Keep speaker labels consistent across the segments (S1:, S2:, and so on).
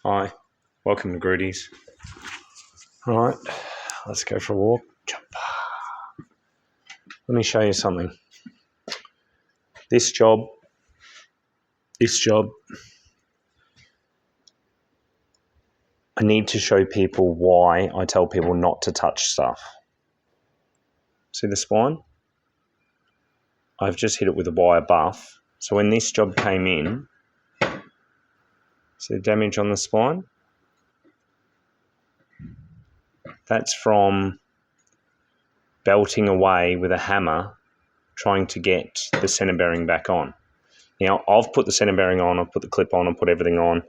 S1: Hi, welcome to Grudy's. All right, let's go for a walk. Jump. Let me show you something. This job, I need to show people why I tell people not to touch stuff. See the spine? I've just hit it with a wire buff. So when this job came in, see the damage on the spine? That's from belting away with a hammer, trying to get the centre bearing back on. Now, I've put the centre bearing on, I've put the clip on, I've put everything on.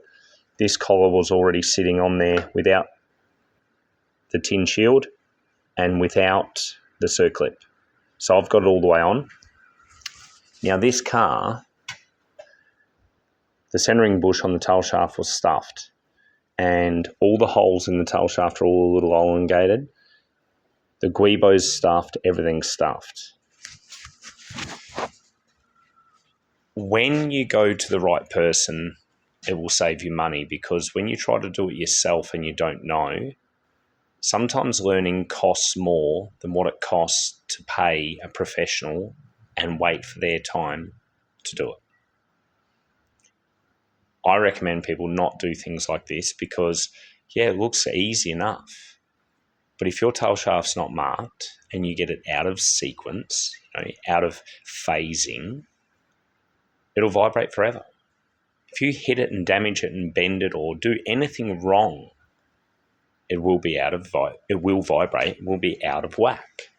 S1: This collar was already sitting on there without the tin shield and without the circlip. So I've got it all the way on. Now this car, the centering bush on the tail shaft was stuffed, and all the holes in the tail shaft are all a little elongated. The guibo's stuffed, everything's stuffed. When you go to the right person, it will save you money, because when you try to do it yourself and you don't know, sometimes learning costs more than what it costs to pay a professional and wait for their time to do it. I recommend people not do things like this because, yeah, it looks easy enough. But if your tail shaft's not marked and you get it out of sequence, out of phasing, it'll vibrate forever. If you hit it and damage it and bend it or do anything wrong, it will be it will vibrate, it will be out of whack.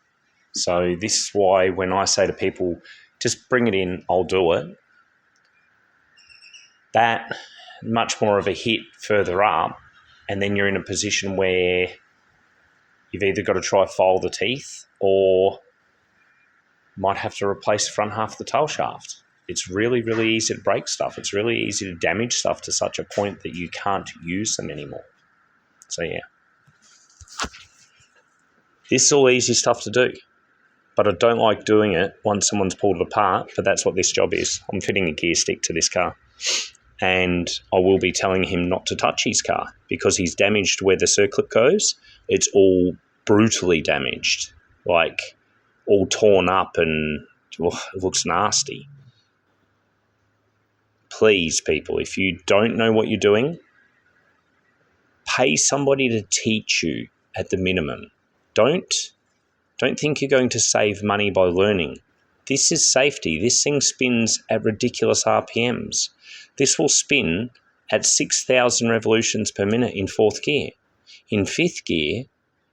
S1: So this is why when I say to people, just bring it in, I'll do it, that much more of a hit further up, and then you're in a position where you've either got to try file the teeth or might have to replace the front half of the tail shaft. It's really, really easy to break stuff. It's really easy to damage stuff to such a point that you can't use them anymore. So yeah. This is all easy stuff to do, but I don't like doing it once someone's pulled it apart, but that's what this job is. I'm fitting a gear stick to this car, and I will be telling him not to touch his car because he's damaged where the circlip goes. It's all brutally damaged, like all torn up, and it looks nasty. Please, people, if you don't know what you're doing, pay somebody to teach you at the minimum. Don't think you're going to save money by learning. This is safety. This thing spins at ridiculous RPMs. This will spin at 6,000 revolutions per minute in fourth gear. In fifth gear,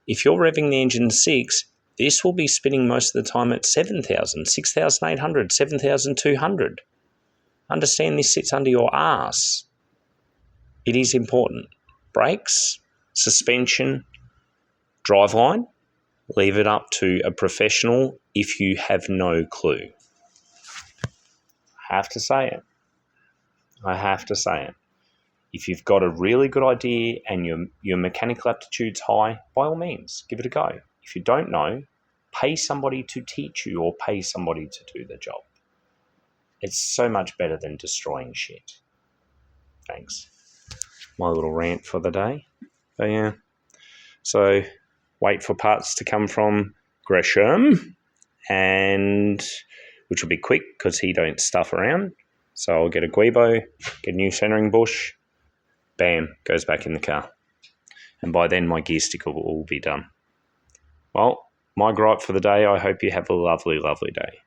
S1: if you're revving the engine to 6, this will be spinning most of the time at 7,000, 6,800, 7,200. Understand this sits under your ass. It is important. Brakes, suspension, driveline, leave it up to a professional if you have no clue. I have to say it. If you've got a really good idea and your mechanical aptitude's high, by all means, give it a go. If you don't know, pay somebody to teach you or pay somebody to do the job. It's so much better than destroying shit. Thanks. My little rant for the day. But yeah. So wait for parts to come from Gresham, and which will be quick because he don't stuff around. So I'll get a guibo, get a new centering bush, bam, goes back in the car. And by then my gear stick will all be done. Well, my gripe for the day, I hope you have a lovely, lovely day.